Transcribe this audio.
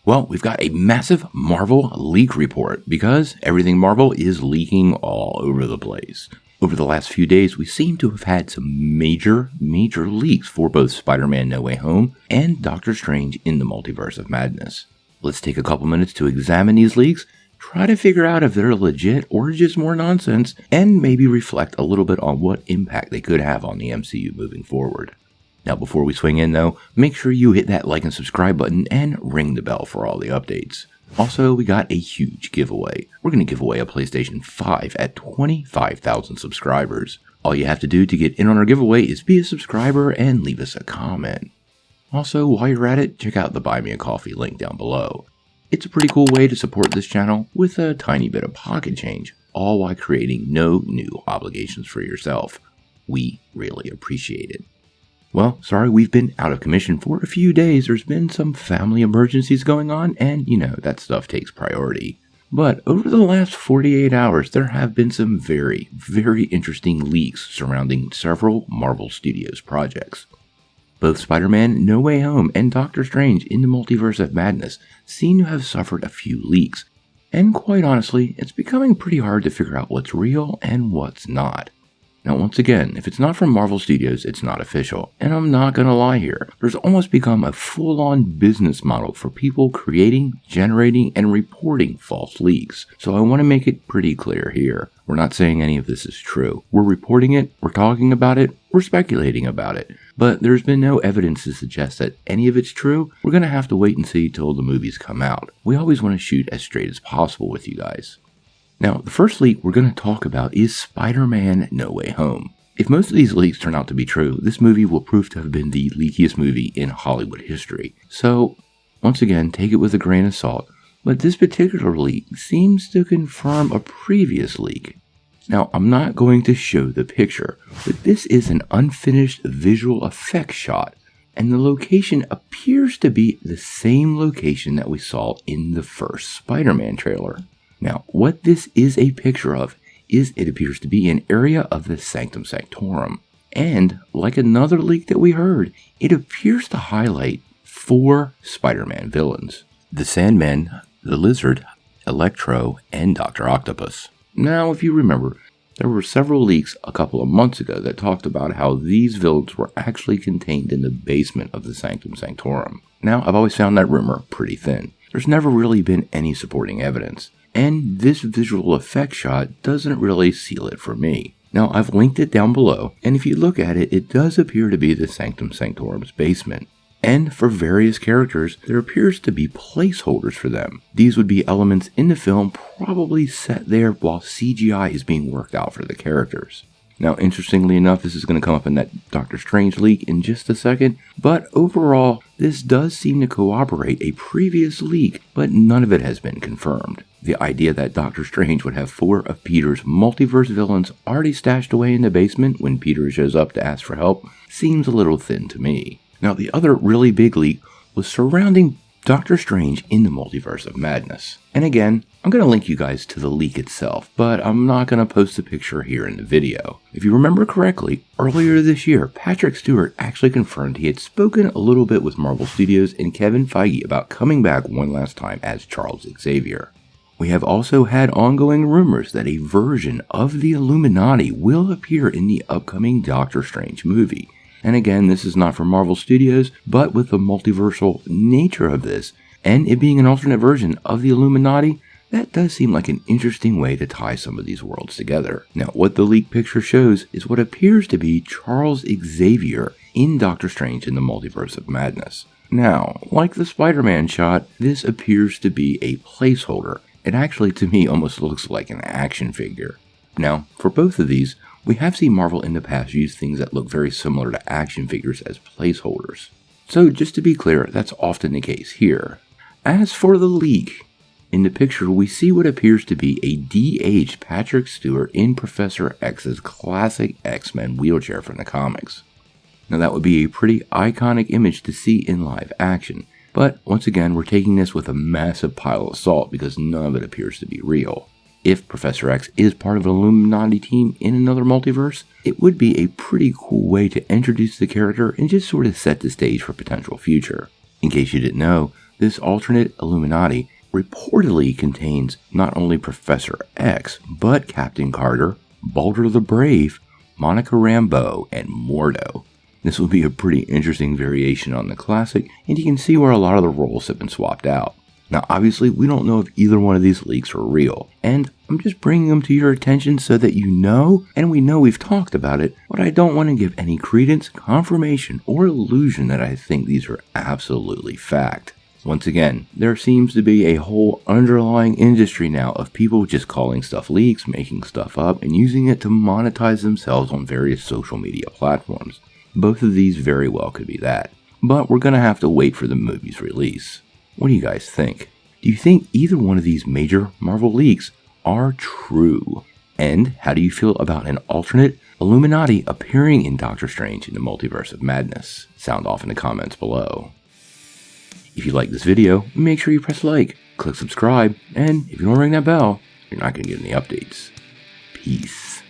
Well, we've got a massive Marvel leak report because everything Marvel is leaking all over the place. Over the last few days, we seem to have had some major leaks for both Spider-Man No Way Home and Doctor Strange in the Multiverse of Madness. Let's take a couple minutes to examine these leaks, try to figure out if they're legit or just more nonsense, and maybe reflect a little bit on what impact they could have on the MCU moving forward. Now, before we swing in though, make sure you hit that like and subscribe button and ring the bell for all the updates. Also, we got a huge giveaway. We're going to give away a PlayStation 5 at 25,000 subscribers. All you have to do to get in on our giveaway is be a subscriber and leave us a comment. Also, while you're at it, check out the Buy Me a Coffee link down below. It's a pretty cool way to support this channel with a tiny bit of pocket change, all while creating no new obligations for yourself. We really appreciate it. Well, sorry we've been out of commission for a few days. There's been some family emergencies going on, and you know, that stuff takes priority. But over the last 48 hours, there have been some very interesting leaks surrounding several Marvel Studios projects. Both Spider-Man No Way Home and Doctor Strange in the Multiverse of Madness seem to have suffered a few leaks. And quite honestly, it's becoming pretty hard to figure out what's real and what's not. Now, once again, if it's not from Marvel Studios, it's not official. And I'm not gonna lie here. There's almost become a full-on business model for people creating, generating, and reporting false leaks. So I want to make it pretty clear here. We're not saying any of this is true. We're reporting it, we're talking about it, we're speculating about it. But there's been no evidence to suggest that any of it's true. We're gonna have to wait and see till the movies come out. We always want to shoot as straight as possible with you guys. Now, the first leak we're going to talk about is Spider-Man No Way Home. If most of these leaks turn out to be true, this movie will prove to have been the leakiest movie in Hollywood history. So, once again, take it with a grain of salt, but this particular leak seems to confirm a previous leak. Now, I'm not going to show the picture, but this is an unfinished visual effects shot, and the location appears to be the same location that we saw in the first Spider-Man trailer. Now, what this is a picture of is it appears to be an area of the Sanctum Sanctorum. And, like another leak that we heard, it appears to highlight 4 Spider-Man villains. The Sandman, the Lizard, Electro, and Dr. Octopus. Now, if you remember, there were several leaks a couple of months ago that talked about how these villains were actually contained in the basement of the Sanctum Sanctorum. Now, I've always found that rumor pretty thin. There's never really been any supporting evidence. And this visual effect shot doesn't really seal it for me. Now, I've linked it down below, and if you look at it, it does appear to be the Sanctum Sanctorum's basement. And for various characters, there appears to be placeholders for them. These would be elements in the film probably set there while CGI is being worked out for the characters. Now, interestingly enough, this is going to come up in that Doctor Strange leak in just a second, but overall, this does seem to corroborate a previous leak, but none of it has been confirmed. The idea that Doctor Strange would have 4 of Peter's multiverse villains already stashed away in the basement when Peter shows up to ask for help seems a little thin to me. Now, the other really big leak was surrounding Doctor Strange in the Multiverse of Madness. And again, I'm going to link you guys to the leak itself, but I'm not going to post a picture here in the video. If you remember correctly, earlier this year, Patrick Stewart actually confirmed he had spoken a little bit with Marvel Studios and Kevin Feige about coming back one last time as Charles Xavier. We have also had ongoing rumors that a version of the Illuminati will appear in the upcoming Doctor Strange movie. And again, this is not from Marvel Studios, but with the multiversal nature of this, and it being an alternate version of the Illuminati, that does seem like an interesting way to tie some of these worlds together. Now, what the leaked picture shows is what appears to be Charles Xavier in Doctor Strange in the Multiverse of Madness. Now, like the Spider-Man shot, this appears to be a placeholder. It actually, to me, almost looks like an action figure. Now, for both of these, we have seen Marvel in the past use things that look very similar to action figures as placeholders. So just to be clear, that's often the case here. As for the leak, in the picture we see what appears to be a de-aged Patrick Stewart in Professor X's classic X-Men wheelchair from the comics. Now that would be a pretty iconic image to see in live action, but once again we're taking this with a massive pile of salt because none of it appears to be real. If Professor X is part of an Illuminati team in another multiverse, it would be a pretty cool way to introduce the character and just sort of set the stage for potential future. In case you didn't know, This alternate Illuminati reportedly contains not only Professor X, but Captain Carter, Baldur the Brave, Monica Rambeau, and Mordo. This will be a pretty interesting variation on the classic, and you can see where a lot of the roles have been swapped out. Now obviously we don't know if either one of these leaks are real, and I'm just bringing them to your attention so that you know, and we know we've talked about it, but I don't want to give any credence, confirmation, or illusion that I think these are absolutely fact. Once again, there seems to be a whole underlying industry now of people just calling stuff leaks, making stuff up, and using it to monetize themselves on various social media platforms. Both of these very well could be that, but we're going to have to wait for the movie's release. What do you guys think? Do you think either one of these major Marvel leaks are true? And how do you feel about an alternate Illuminati appearing in Doctor Strange in the Multiverse of Madness? Sound off in the comments below. If you like this video, make sure you press like, click subscribe, and if you don't ring that bell, you're not going to get any updates. Peace.